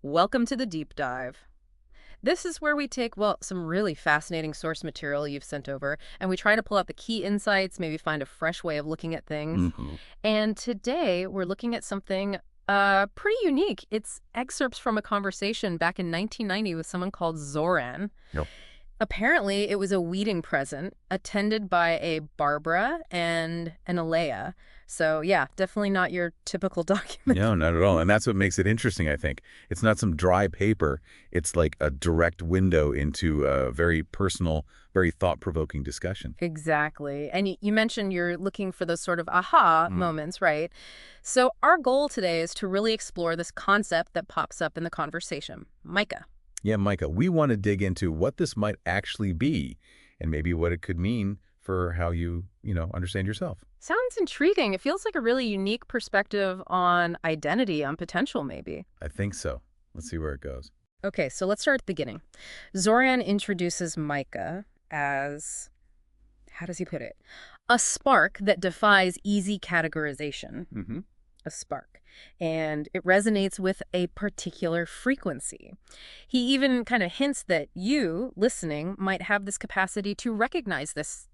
Welcome to the deep dive. This is where we take, well, some really fascinating source material you've sent over, and we try to pull out the key insights, maybe find a fresh way of looking at things. Hmm. And today we're looking at something pretty unique. It's excerpts from a conversation back in 1990 with someone called Zoran. Yep. Apparently, it was a wedding present attended by a Barbara and an Alea. So, yeah, definitely not your typical document. No, not at all. And that's what makes it interesting, I think. It's not some dry paper. It's like a direct window into a very personal, very thought-provoking discussion. Exactly. And you mentioned you're looking for those sort of aha Mm. moments, right? So our goal today is to really explore this concept that pops up in the conversation, Micah. Yeah, Micah, we want to dig into what this might actually be and maybe what it could mean for how you understand yourself. Sounds intriguing. It feels like a really unique perspective on identity, on potential, maybe. I think so. Let's see where it goes. Okay, so let's start at the beginning. Zoran introduces Micah as, how does he put it? A spark that defies easy categorization. Hmm. A spark, and it resonates with a particular frequency. He even kind of hints that you, listening, might have this capacity to recognize this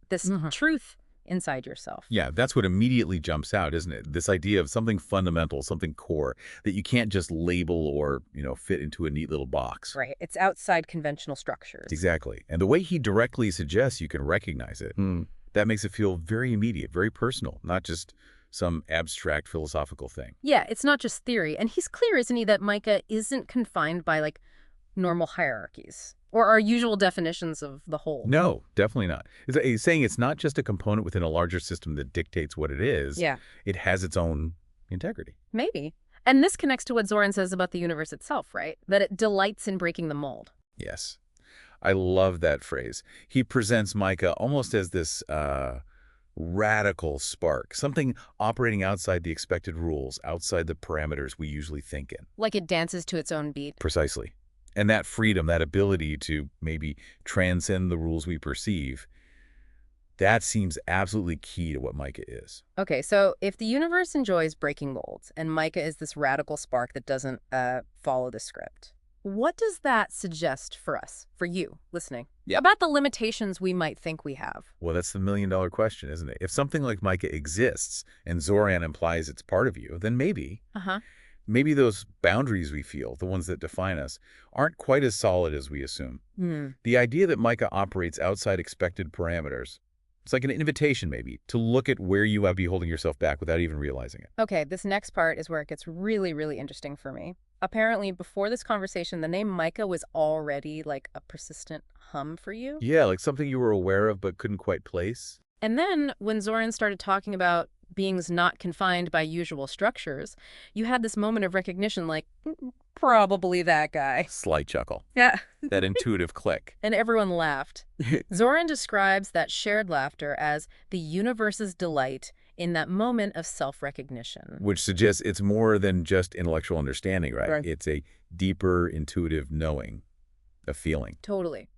truth inside yourself. Yeah, that's what immediately jumps out, isn't it? This idea of something fundamental, something core that you can't just label or fit into a neat little box. Right. It's outside conventional structures. Exactly. And the way he directly suggests you can recognize it, that makes it feel very immediate, very personal, not just some abstract philosophical thing. Yeah, it's not just theory. And he's clear, isn't he, that Micah isn't confined by, like, normal hierarchies or our usual definitions of the whole. No, definitely not. He's saying it's not just a component within a larger system that dictates what it is. Yeah. It has its own integrity. Maybe. And this connects to what Zoran says about the universe itself, right? That it delights in breaking the mold. Yes. I love that phrase. He presents Micah almost as this radical spark, something operating outside the expected rules, outside the parameters we usually think in. Like it dances to its own beat. Precisely. And that freedom, that ability to maybe transcend the rules we perceive, that seems absolutely key to what Micah is. Okay, so if the universe enjoys breaking molds and Micah is this radical spark that doesn't follow the script, what does that suggest for us, for you, listening? Yeah. About the limitations we might think we have. Well, that's the million-dollar question, isn't it? If something like Micah exists and Zoran implies it's part of you, then Uh-huh. maybe those boundaries we feel, the ones that define us, aren't quite as solid as we assume. Hmm. The idea that Micah operates outside expected parameters, it's like an invitation maybe to look at where you might be holding yourself back without even realizing it. Okay, this next part is where it gets really, really interesting for me. Apparently, before this conversation, the name Micah was already like a persistent hum for you. Yeah, like something you were aware of but couldn't quite place. And then when Zoran started talking about beings not confined by usual structures, you had this moment of recognition like, probably that guy. Slight chuckle. Yeah. That intuitive click. And everyone laughed. Zoran describes that shared laughter as the universe's delight in that moment of self-recognition. Which suggests it's more than just intellectual understanding, right? Right. It's a deeper intuitive knowing, a feeling. Totally.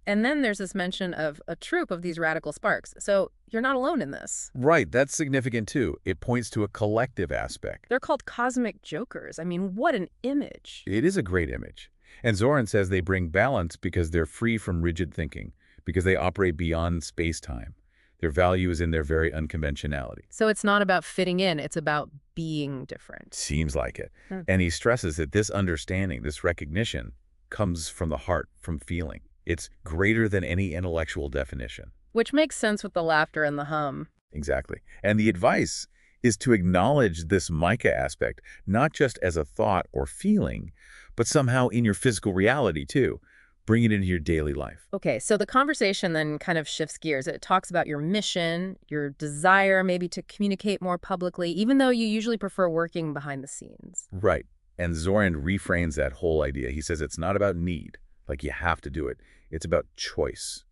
And then there's this mention of a troop of these radical sparks. So you're not alone in this. Right, that's significant too. It points to a collective aspect. They're called cosmic jokers. I mean, what an image. It is a great image. And Zoran says they bring balance because they're free from rigid thinking, because they operate beyond space-time. Their value is in their very unconventionality. So it's not about fitting in, it's about being different. Seems like it. Hmm. And he stresses that this understanding, this recognition, comes from the heart, from feeling. It's greater than any intellectual definition. Which makes sense with the laughter and the hum. Exactly. And the advice is to acknowledge this Micah aspect, not just as a thought or feeling, but somehow in your physical reality too. Bring it into your daily life. Okay, so the conversation then kind of shifts gears. It talks about your mission, your desire maybe to communicate more publicly, even though you usually prefer working behind the scenes. Right. And Zoran reframes that whole idea. He says it's not about need, like you have to do it. It's about choice.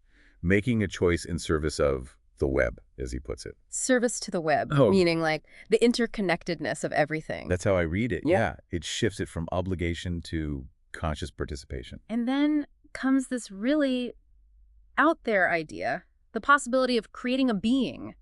Making a choice in service of the web, as he puts it. Service to the web, Oh. meaning like the interconnectedness of everything. That's how I read it. Yeah. Yeah. It shifts it from obligation to conscious participation. And then comes this really out there idea, the possibility of creating a being,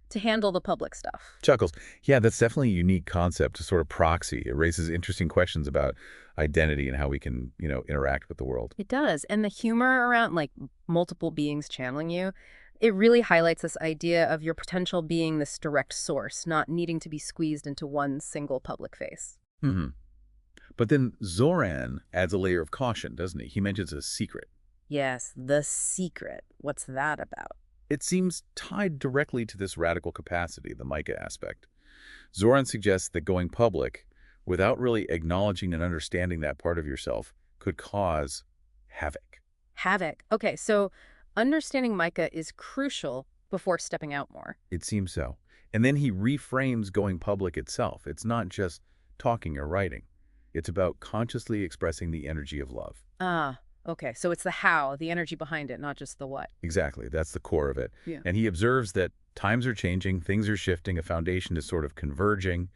to handle the public stuff. Chuckles. Yeah, that's definitely a unique concept to sort of proxy. It raises interesting questions about identity and how we can, interact with the world. It does. And the humor around like multiple beings channeling you, it really highlights this idea of your potential being this direct source, not needing to be squeezed into one single public face. Hmm. But then Zoran adds a layer of caution, doesn't he? He mentions a secret. Yes, the secret. What's that about? It seems tied directly to this radical capacity, the Micah aspect. Zoran suggests that going public, without really acknowledging and understanding that part of yourself, could cause havoc. Havoc. Okay, so understanding Micah is crucial before stepping out more. It seems so. And then he reframes going public itself. It's not just talking or writing. It's about consciously expressing the energy of love. Ah, okay. So it's the how, the energy behind it, not just the what. Exactly. That's the core of it. Yeah. And he observes that times are changing, things are shifting, a foundation is sort of converging,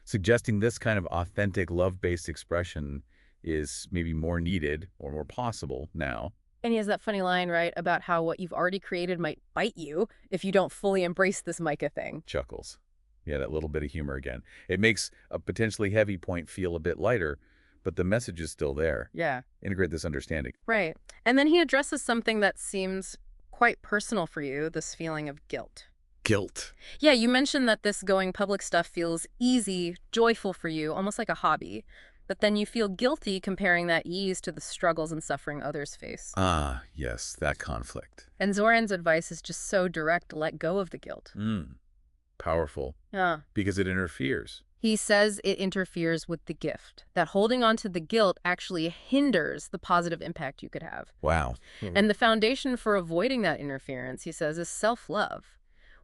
suggesting this kind of authentic, love-based expression is maybe more needed or more possible now. And he has that funny line, right, about how what you've already created might bite you if you don't fully embrace this Micah thing. Chuckles. Yeah, that little bit of humor again. It makes a potentially heavy point feel a bit lighter, but the message is still there. Yeah. Integrate this understanding. Right. And then he addresses something that seems quite personal for you, this feeling of guilt. Guilt. Yeah, you mentioned that this going public stuff feels easy, joyful for you, almost like a hobby. But then you feel guilty comparing that ease to the struggles and suffering others face. Ah, yes, that conflict. And Zoran's advice is just so direct, let go of the guilt. Powerful. Yeah. Because it interferes. He says it interferes with the gift, that holding on to the guilt actually hinders the positive impact you could have. Wow. And the foundation for avoiding that interference, he says, is self-love.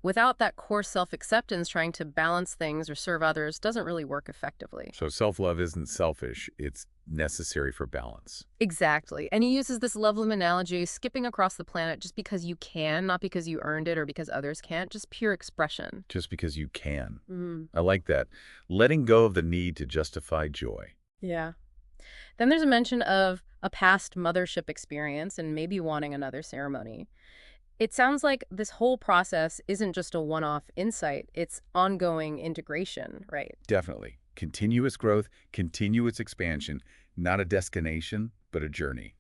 Without that core self-acceptance, trying to balance things or serve others doesn't really work effectively. So self-love isn't selfish. It's necessary for balance. Exactly. And he uses this Loveland analogy, skipping across the planet just because you can, not because you earned it or because others can't, just pure expression. Just because you can. Mm. I like that. Letting go of the need to justify joy. Yeah. Then there's a mention of a past mothership experience and maybe wanting another ceremony. It sounds like this whole process isn't just a one-off insight, it's ongoing integration, right? Definitely. Continuous growth, continuous expansion, not a destination, but a journey.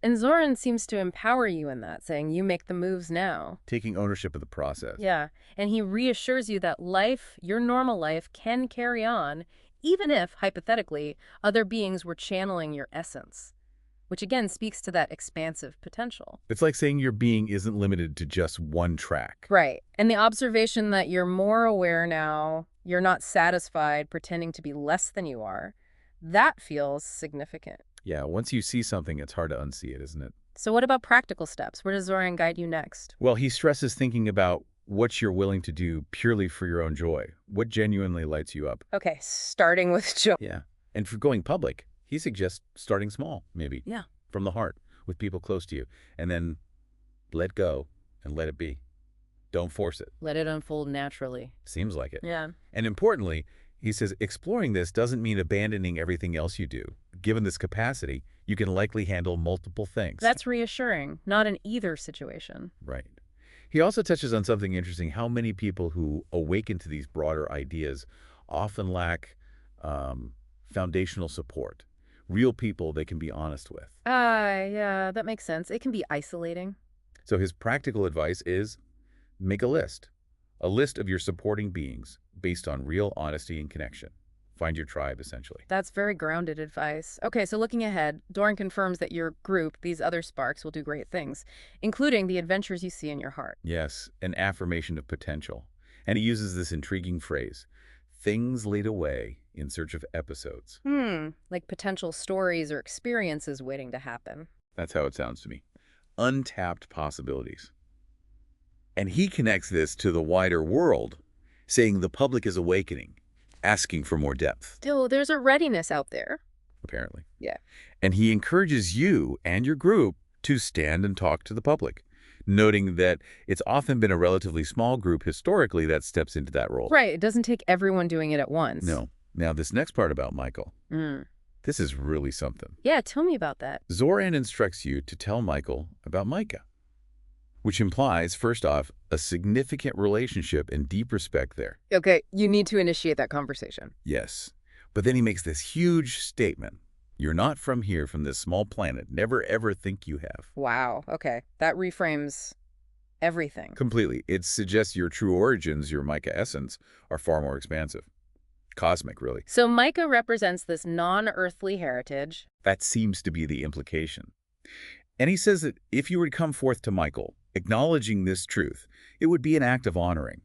And Zoran seems to empower you in that, saying you make the moves now. Taking ownership of the process. Yeah, and he reassures you that life, your normal life, can carry on, even if, hypothetically, other beings were channeling your essence. Which again speaks to that expansive potential. It's like saying your being isn't limited to just one track. Right. And the observation that you're more aware now, you're not satisfied pretending to be less than you are, that feels significant. Yeah, once you see something, it's hard to unsee it, isn't it? So what about practical steps? Where does Zoran guide you next? Well, he stresses thinking about what you're willing to do purely for your own joy. What genuinely lights you up. Okay, starting with joy. Yeah. And for going public, he suggests starting small, maybe. Yeah. From the heart, with people close to you. And then let go and let it be. Don't force it. Let it unfold naturally. Seems like it. Yeah. And importantly, he says exploring this doesn't mean abandoning everything else you do. Given this capacity, you can likely handle multiple things. That's reassuring, not an either situation. Right. He also touches on something interesting, how many people who awaken to these broader ideas often lack foundational support. Real people they can be honest with. Yeah, that makes sense. It can be isolating. So his practical advice is make a list of your supporting beings based on real honesty and connection. Find your tribe, essentially. That's very grounded advice. Okay, so looking ahead, Doran confirms that your group, these other sparks, will do great things, including the adventures you see in your heart. Yes, an affirmation of potential. And he uses this intriguing phrase, things laid away in search of episodes. Like potential stories or experiences waiting to happen. That's how it sounds to me. Untapped possibilities. And he connects this to the wider world, saying the public is awakening, asking for more depth. Oh, there's a readiness out there. Apparently. Yeah. And he encourages you and your group to stand and talk to the public, noting that it's often been a relatively small group historically that steps into that role. Right. It doesn't take everyone doing it at once. No. Now, this next part about Michael, this is really something. Yeah, tell me about that. Zoran instructs you to tell Michael about Micah. which implies, first off, a significant relationship and deep respect there. Okay, you need to initiate that conversation. Yes. But then he makes this huge statement. You're not from here, from this small planet. Never, ever think you have. Wow, okay. That reframes everything. Completely. It suggests your true origins, your Micah essence, are far more expansive. Cosmic, really. So Micah represents this non-earthly heritage. That seems to be the implication. And he says that if you were to come forth to Michael, acknowledging this truth, it would be an act of honoring.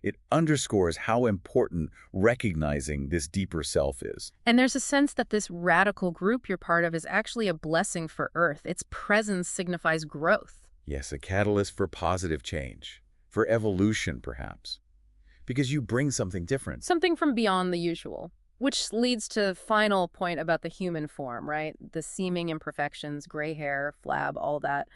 It underscores how important recognizing this deeper self is. And there's a sense that this radical group you're part of is actually a blessing for Earth. Its presence signifies growth. Yes, a catalyst for positive change, for evolution, perhaps. Because you bring something different. Something from beyond the usual. Which leads to the final point about the human form, right? The seeming imperfections, gray hair, flab, all that.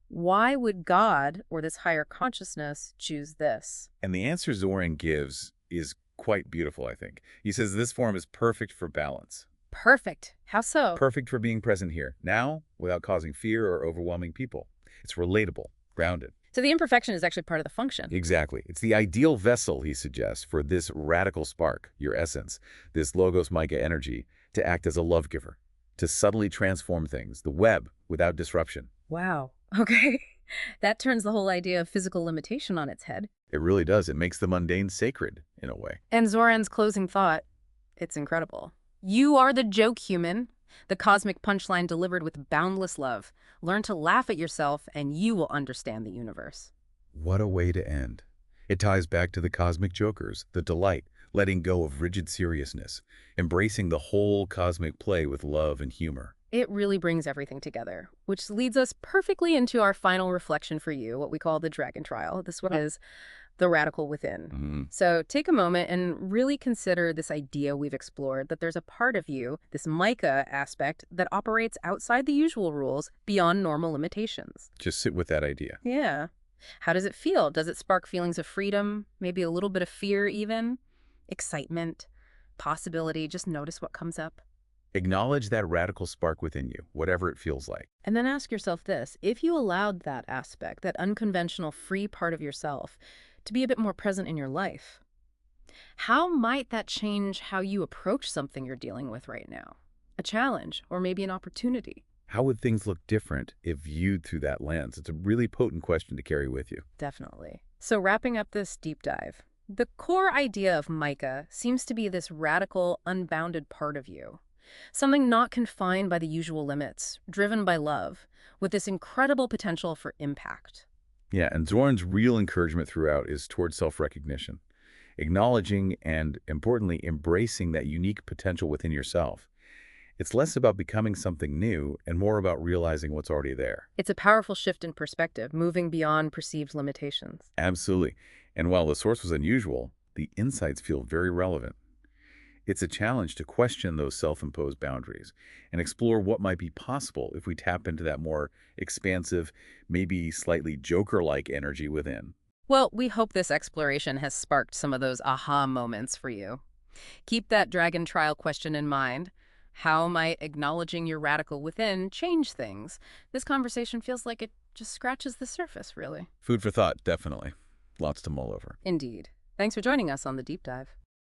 Why would God, or this higher consciousness, choose this? And the answer Zoran gives is quite beautiful, I think. He says this form is perfect for balance. Perfect. How so? Perfect for being present here, now, without causing fear or overwhelming people. It's relatable, grounded. So the imperfection is actually part of the function. Exactly. It's the ideal vessel, he suggests, for this radical spark, your essence, this Logos Micah energy, to act as a love giver, to subtly transform things, the web, without disruption. Wow. Okay. That turns the whole idea of physical limitation on its head. It really does. It makes the mundane sacred, in a way. And Zoran's closing thought, it's incredible. You are the joke human, the cosmic punchline delivered with boundless love. Learn to laugh at yourself and you will understand the universe. What a way to end. It ties back to the cosmic jokers, the delight, letting go of rigid seriousness, embracing the whole cosmic play with love and humor. It really brings everything together, which leads us perfectly into our final reflection for you, what we call the dragon trial. This one is the radical within. So take a moment and really consider this idea we've explored, that there's a part of you, this Micah aspect, that operates outside the usual rules, beyond normal limitations. Just sit with that idea. Yeah. How does it feel? Does it spark feelings of freedom? Maybe a little bit of fear even? Excitement? Possibility? Just notice what comes up. Acknowledge that radical spark within you, whatever it feels like. And then ask yourself this: if you allowed that aspect, that unconventional free part of yourself, to be a bit more present in your life, how might that change how you approach something you're dealing with right now? A challenge, or maybe an opportunity? How would things look different if viewed through that lens? It's a really potent question to carry with you. Definitely. So wrapping up this deep dive, the core idea of Micah seems to be this radical, unbounded part of you. Something not confined by the usual limits, driven by love, with this incredible potential for impact. Yeah, and Zoran's real encouragement throughout is towards self-recognition, acknowledging and, importantly, embracing that unique potential within yourself. It's less about becoming something new and more about realizing what's already there. It's a powerful shift in perspective, moving beyond perceived limitations. Absolutely. And while the source was unusual, the insights feel very relevant. It's a challenge to question those self-imposed boundaries and explore what might be possible if we tap into that more expansive, maybe slightly Joker-like energy within. Well, we hope this exploration has sparked some of those aha moments for you. Keep that dragon trial question in mind. How might acknowledging your radical within change things? This conversation feels like it just scratches the surface, really. Food for thought, definitely. Lots to mull over. Indeed. Thanks for joining us on The Deep Dive.